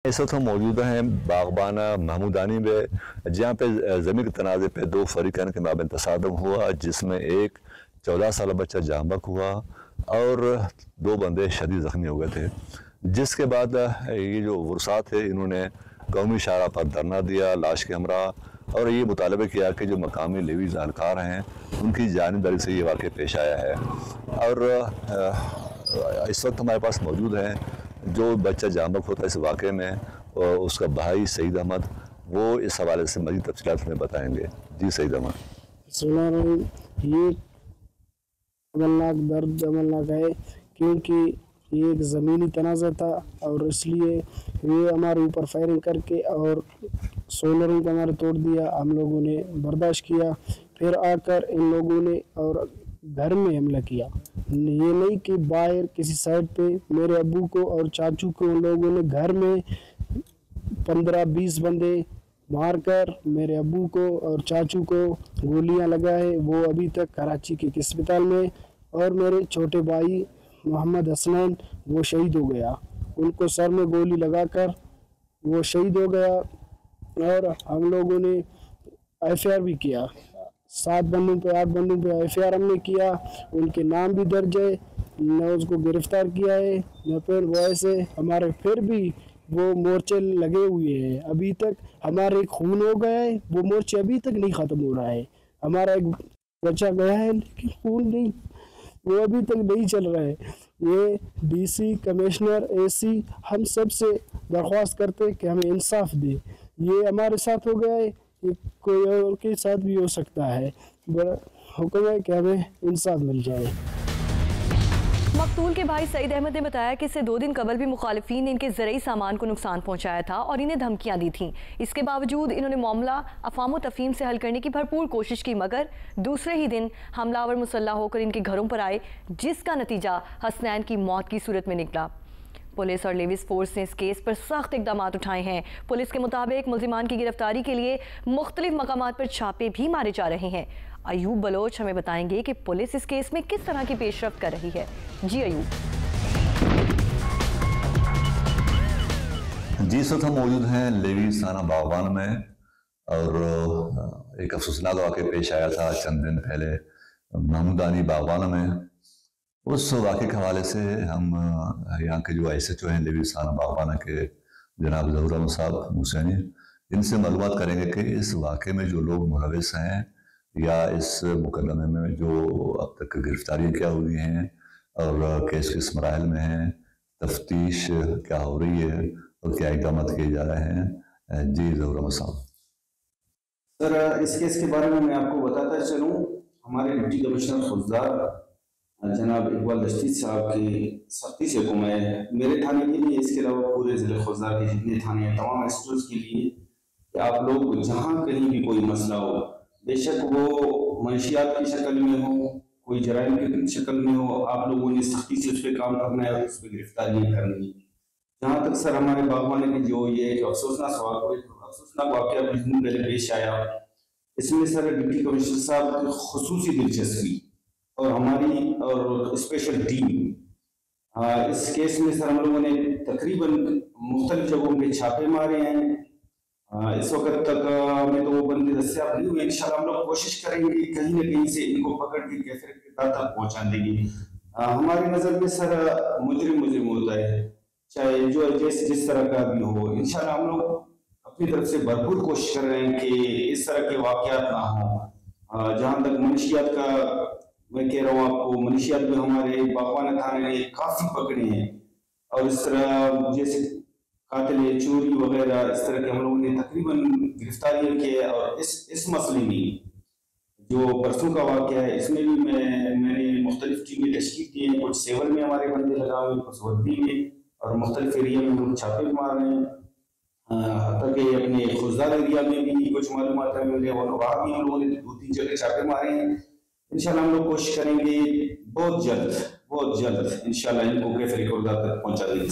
इस वक्त हम मौजूद हैं बागबाना महमूदानी में, जहाँ पे ज़मीन के तनाज़े पे दो फरीक़ैन के माबैन तसादम हुआ, जिसमें एक 14 साल बच्चा जाँ बहक हुआ और दो बंदे शदीद ज़ख्मी हो गए थे। जिसके बाद ये जो वर्सा थे, इन्होंने कौमी शाहरा पर धरना दिया लाश के हमरा, और ये मुतालबा किया कि जो मकामी लेवी जानकार हैं उनकी जानिबदारी से ये वाक़या पेश आया है। और इस वक्त हमारे पास मौजूद हैं जो बच्चा जाँ बहक होता है इस वाक़े में, और उसका भाई सईद अहमद, वो इस हवाले से मज़ीद तफ़सीलात हमें बताएंगे। जी सईद अहमद। ये अमलनाक दर्द अमलनाक है, क्योंकि ये एक ज़मीनी तनाज़ा था और इसलिए ये हमारे ऊपर फायरिंग करके और सोलरिंग का हमारे तोड़ दिया। हम लोगों ने बर्दाश्त किया, फिर आकर इन लोगों ने और घर में हमला किया। ये नहीं कि बाहर किसी साइड पे मेरे अब्बू को और चाचू को उन लोगों ने घर में 15-20 बंदे मारकर मेरे अब्बू को और चाचू को गोलियां लगाए। वो अभी तक कराची के अस्पताल में, और मेरे छोटे भाई मोहम्मद हसनैन वो शहीद हो गया। उनको सर में गोली लगाकर वो शहीद हो गया। और हम लोगों ने एफआईआर भी किया, 7 बंदों पे 8 बंदों पे एफआईआर हमने किया, उनके नाम भी दर्ज है, न उसको गिरफ्तार किया है न फिर वैसे हमारे फिर भी वो मोर्चे लगे हुए हैं। अभी तक हमारे खून हो गया है, वो मोर्चे अभी तक नहीं ख़त्म हो रहा है। हमारा एक बच्चा गया है लेकिन खून नहीं, वो अभी तक नहीं चल रहा है। ये डीसी, कमिश्नर, एसी हम सब से दरख्वास्त करते हैं कि हमें इंसाफ दे। ये हमारे साथ हो गया है, ये कोई और के साथ भी हो सकता है। हुक्म है कि हमें इंसाफ मिल जाए। मकतूल के भाई सईद अहमद ने बताया कि इससे 2 दिन कबल भी मुखालिफिन ने इनके ज़रूरी सामान को नुकसान पहुंचाया था और इन्हें धमकियां दी थीं। इसके बावजूद इन्होंने मामला अफवाम व तफहीम से हल करने की भरपूर कोशिश की, मगर दूसरे ही दिन हमलावर मुसल्लह होकर इनके घरों पर आए, जिसका नतीजा हसनैन की मौत की सूरत में निकला। पुलिस और लेविस फोर्स ने इस केस पर सख्त इकदाम उठाए हैं। पुलिस के मुताबिक मुल्जिमान की गिरफ्तारी के लिए मुख्तलिफ मकामात पर छापे भी मारे जा रहे हैं। अयूब बलोच हमें बताएंगे कि पुलिस इस केस में किस तरह की पेशरफ्त कर रही है। जी अयूब। जी इस वक्त हम मौजूद हैं लेवी थाना बागबान में, और एक अफसोसनाक वाक़या पेश आया था चंद दिन पहले महमूदानी बागबान में। उस वाक़े के हवाले से हम यहाँ के जो SHO हैं लेवी थाना बागबाना के जनाब ज़हूर अहमद साहब हुसैनी, इनसे मालूमात करेंगे कि इस वाक़े में जो लोग मुलविस हैं या इस मुकदमे में जो अब तक गिरफ्तारियाँ क्या हुई हैं और केस किस मराहल में हैं, तफ्तीश क्या हो रही है और क्या इक़दाम किए जा रहे हैं। जी ज़हूर अहमद साहब। सर, इस केस के बारे में मैं आपको बताता चलूँ। हमारे डिप्टी कमिश्नर फौजदार जनाब इकबाल दश्ती साहब की सख्ती से हुक्म है, मेरे थाने के लिए, इसके अलावा पूरे ज़िले फौजदार के जितने थाने हैं, तमाम SHOs के लिए, कि आप लोग जहाँ कहीं भी कोई मसला हो, बेशक वो मंशियात की शक्ल में हो, कोई जराइम की शक्ल में हो, आप लोगों ने सख्ती से उस पर काम करना है और उस पर गिरफ्तारी नहीं करनी है। जहाँ तक सर हमारे बागबान के जो ये अफसोसनाक वाक़या कुछ दिन पहले पेश आया, इसमें सर डिप्टी कमिश्नर साहब की खुसूसी दिलचस्पी और हमारी और स्पेशल टीम, इस केस में सर हम लोगों ने तकरीबन मुख्तलिफ जगहों पे छापे मारे हैं। इस वक्त तक हमें तो वो बंदे दस्तयाब नहीं हुए। इंशाल्लाह हम लोग कोशिश करेंगे कहीं न कहीं से इनको पकड़ के कैफियत तक पहुंचा देंगे। हमारी नज़र में सर मुजरिम होता है, चाहे जो जिस तरह का भी हो। इंशाल्लाह हम लोग अपनी तरफ से भरपूर कोशिश कर रहे हैं कि इस तरह के वाक़यात ना हो। जहाँ तक मनशियात का मैं कह रहा हूँ आपको, मनशियात में हमारे बागबान थाने ने काफ़ी पकड़े हैं, और इस तरह जैसे कातिल, चोरी वगैरह, इस तरह के हम लोगों ने तकरीबन गिरफ्तारियां की है। और इस मसले में जो परसों का वाक़या है, इसमें भी मैंने मुख्तलिफ टीमें तश्कील की हैं। कुछ सेवर में हमारे बंदे लगाए हुए, कुछ वर्दी में, और मुख्तलिफ एरिया में हम छापे मार रहे हैं। हत्ता कि अपने खुजदार एरिया में भी कुछ मालूमात मिले, और वहाँ भी हम लोगों ने 2-3 जगह छापे मारे हैं। इंशाल्लाह हम लोग कोशिश करेंगे बहुत जल्द इंशाल्लाह इनको कैफियत तक पहुँचा देंगे।